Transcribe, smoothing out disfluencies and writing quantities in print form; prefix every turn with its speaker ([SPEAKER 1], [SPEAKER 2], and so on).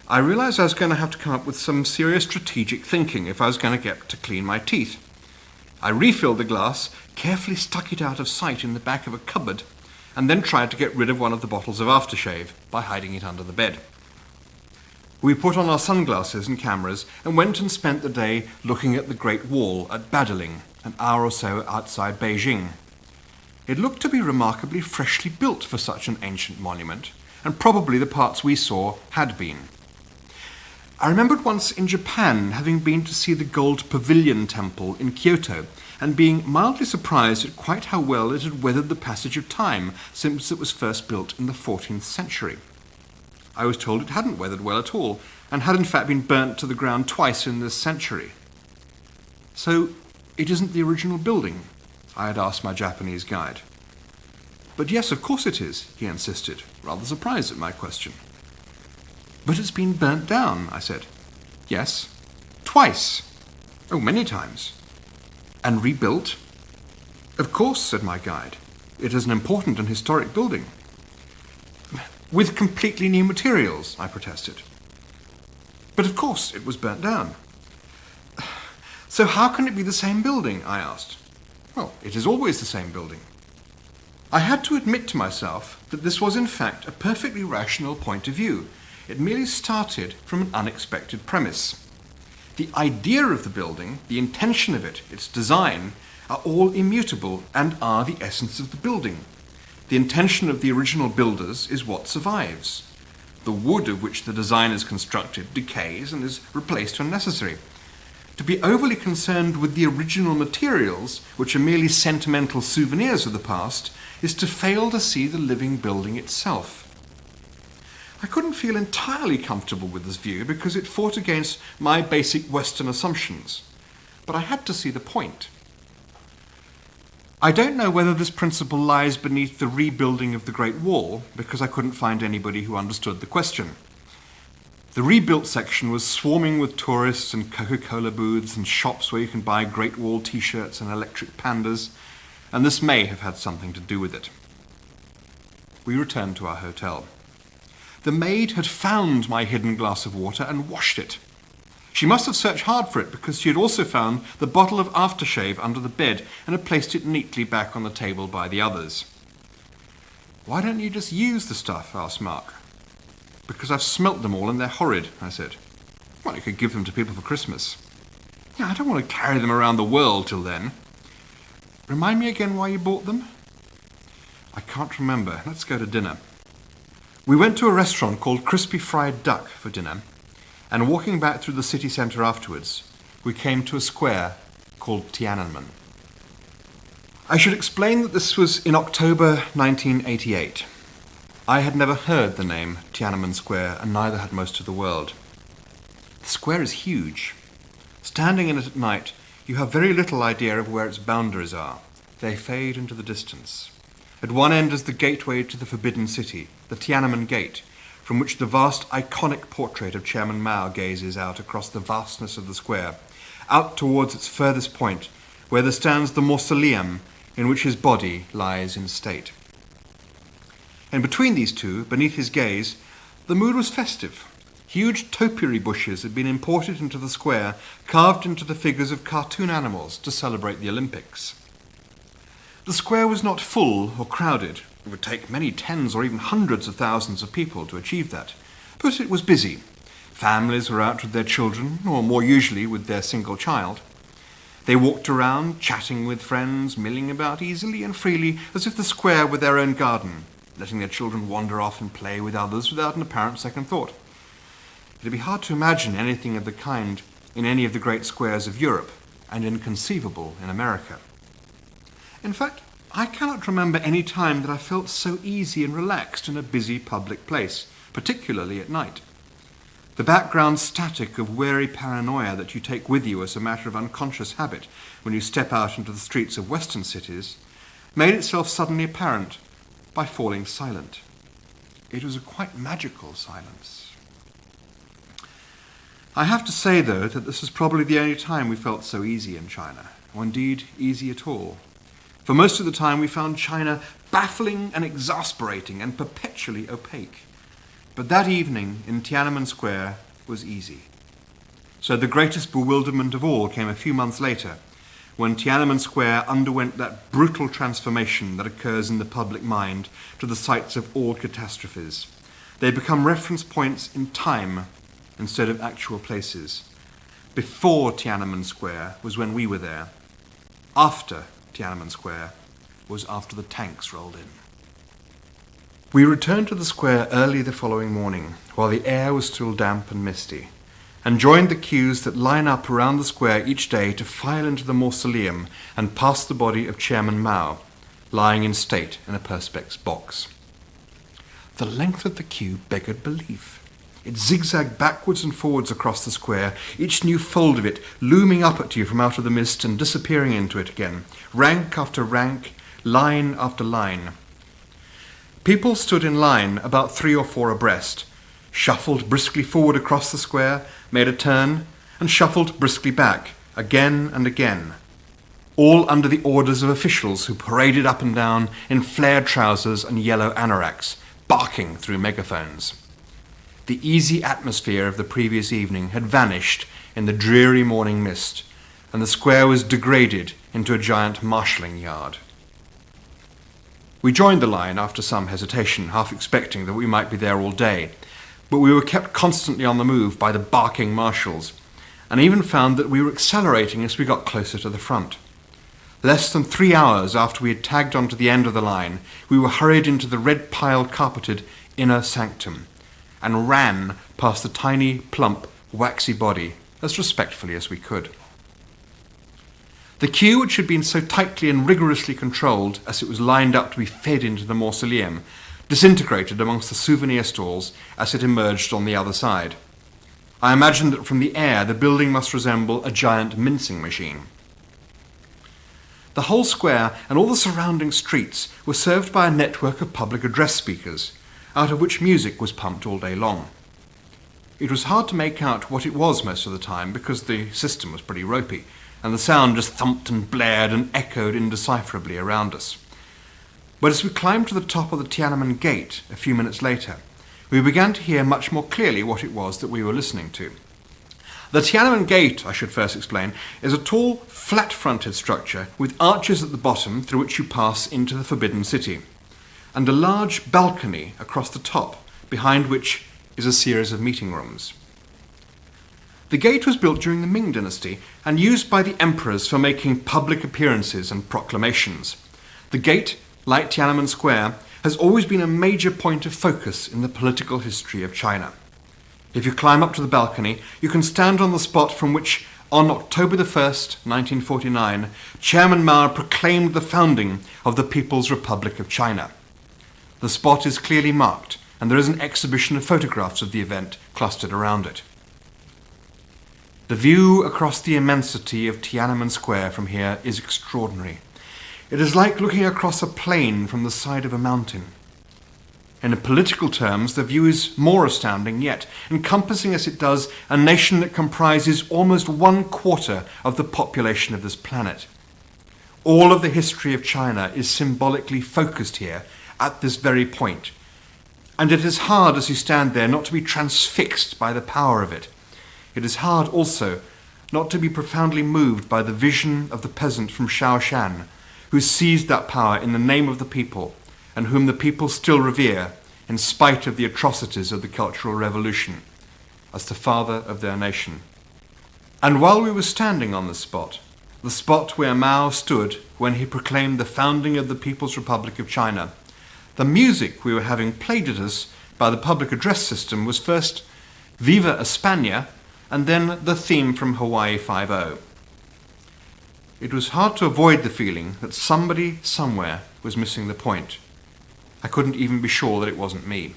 [SPEAKER 1] I realized I was going to have to come up with some serious strategic thinking if I was going to get to clean my teeth. I refilled the glass, carefully stuck it out of sight in the back of a cupboard, and then tried to get rid of one of the bottles of aftershave by hiding it under the bed. We put on our sunglasses and cameras and went and spent the day looking at the Great Wall at Badaling, an hour or so outside Beijing. It looked to be remarkably freshly built for such an ancient monument, and probably the parts we saw had been. I remembered once in Japan having been to see the Gold Pavilion Temple in Kyoto and being mildly surprised at quite how well it had weathered the passage of time since it was first built in the 14th century. I was told it hadn't weathered well at all and had in fact been burnt to the ground twice in this century. So it isn't the original building? I had asked my Japanese guide. But yes, of course it is, he insisted, rather surprised at my question. But it's been burnt down, I said. Yes, twice. Oh, many times. And rebuilt? Of course, said my guide. It is an important and historic building. With completely new materials, I protested. But of course it was burnt down. So how can it be the same building? I asked. Well, it is always the same building. I had to admit to myself that this was in fact a perfectly rational point of view. It merely started from an unexpected premise. The idea of the building, the intention of it, its design, are all immutable and are the essence of the building. The intention of the original builders is what survives. The wood of which the design is constructed decays and is replaced when necessary. To be overly concerned with the original materials, which are merely sentimental souvenirs of the past, is to fail to see the living building itself. I couldn't feel entirely comfortable with this view because it fought against my basic Western assumptions, but I had to see the point. I don't know whether this principle lies beneath the rebuilding of the Great Wall, because I couldn't find anybody who understood the question. The rebuilt section was swarming with tourists and Coca-Cola booths and shops where you can buy Great Wall t-shirts and electric pandas, and this may have had something to do with it. We returned to our hotel. The maid had found my hidden glass of water and washed it. She must have searched hard for it because she had also found the bottle of aftershave under the bed and had placed it neatly back on the table by the others. Why don't you just use the stuff? Asked Mark. Because I've smelt them all and they're horrid, I said. Well, you could give them to people for Christmas. Yeah, I don't want to carry them around the world till then. Remind me again why you bought them? I can't remember. Let's go to dinner. We went to a restaurant called Crispy Fried Duck for dinner, and walking back through the city centre afterwards, we came to a square called Tiananmen. I should explain that this was in October 1988. I had never heard the name Tiananmen Square, and neither had most of the world. The square is huge. Standing in it at night, you have very little idea of where its boundaries are. They fade into the distance. At one end is the gateway to the Forbidden City, the Tiananmen Gate, from which the vast iconic portrait of Chairman Mao gazes out across the vastness of the square, out towards its furthest point, where there stands the mausoleum in which his body lies in state. And between these two, beneath his gaze, the mood was festive. Huge topiary bushes had been imported into the square, carved into the figures of cartoon animals to celebrate the Olympics. The square was not full or crowded. It would take many tens or even hundreds of thousands of people to achieve that. But it was busy. Families were out with their children, or more usually with their single child. They walked around, chatting with friends, milling about easily and freely, as if the square were their own garden, letting their children wander off and play with others without an apparent second thought. It would be hard to imagine anything of the kind in any of the great squares of Europe, and inconceivable in America. In fact, I cannot remember any time that I felt so easy and relaxed in a busy public place, particularly at night. The background static of wary paranoia that you take with you as a matter of unconscious habit when you step out into the streets of Western cities made itself suddenly apparent by falling silent. It was a quite magical silence. I have to say, though, that this was probably the only time we felt so easy in China, or indeed easy at all. For most of the time we found China baffling and exasperating and perpetually opaque. But that evening in Tiananmen Square was easy. So the greatest bewilderment of all came a few months later, when Tiananmen Square underwent that brutal transformation that occurs in the public mind to the sites of all catastrophes. They become reference points in time instead of actual places. Before Tiananmen Square was when we were there. After Tiananmen Square was after the tanks rolled in. We returned to the square early the following morning, while the air was still damp and misty, and joined the queues that line up around the square each day to file into the mausoleum and pass the body of Chairman Mao, lying in state in a perspex box. The length of the queue beggared belief. It zigzagged backwards and forwards across the square, each new fold of it looming up at you from out of the mist and disappearing into it again, rank after rank, line after line. People stood in line about 3 or 4 abreast, shuffled briskly forward across the square, made a turn, and shuffled briskly back, again and again, all under the orders of officials who paraded up and down in flared trousers and yellow anoraks, barking through megaphones. The easy atmosphere of the previous evening had vanished in the dreary morning mist, and the square was degraded into a giant marshalling yard. We joined the line after some hesitation, half expecting that we might be there all day, but we were kept constantly on the move by the barking marshals, and even found that we were accelerating as we got closer to the front. Less than 3 hours after we had tagged onto the end of the line, we were hurried into the red-pile carpeted inner sanctum, and ran past the tiny, plump, waxy body as respectfully as we could. The queue, which had been so tightly and rigorously controlled as it was lined up to be fed into the mausoleum, disintegrated amongst the souvenir stalls as it emerged on the other side. I imagined that from the air the building must resemble a giant mincing machine. The whole square and all the surrounding streets were served by a network of public address speakers, out of which music was pumped all day long. It was hard to make out what it was most of the time because the system was pretty ropey, and the sound just thumped and blared and echoed indecipherably around us. But as we climbed to the top of the Tiananmen Gate a few minutes later, we began to hear much more clearly what it was that we were listening to. The Tiananmen Gate, I should first explain, is a tall, flat-fronted structure with arches at the bottom through which you pass into the Forbidden City, and a large balcony across the top, behind which is a series of meeting rooms. The gate was built during the Ming dynasty and used by the emperors for making public appearances and proclamations. The gate, like Tiananmen Square, has always been a major point of focus in the political history of China. If you climb up to the balcony, you can stand on the spot from which, on October the 1st, 1949, Chairman Mao proclaimed the founding of the People's Republic of China. The spot is clearly marked, and there is an exhibition of photographs of the event clustered around it. The view across the immensity of Tiananmen Square from here is extraordinary. It is like looking across a plain from the side of a mountain. In political terms, the view is more astounding yet, encompassing as it does a nation that comprises almost 1/4 of the population of this planet. All of the history of China is symbolically focused here at this very point, and it is hard as you stand there not to be transfixed by the power of it. It is hard also not to be profoundly moved by the vision of the peasant from Shaoshan, who seized that power in the name of the people, and whom the people still revere, in spite of the atrocities of the Cultural Revolution, as the father of their nation. And while we were standing on the spot where Mao stood when he proclaimed the founding of the People's Republic of China, the music we were having played at us by the public address system was first Viva España, and then the theme from Hawaii 5-0. It was hard to avoid the feeling that somebody somewhere was missing the point. I couldn't even be sure that it wasn't me.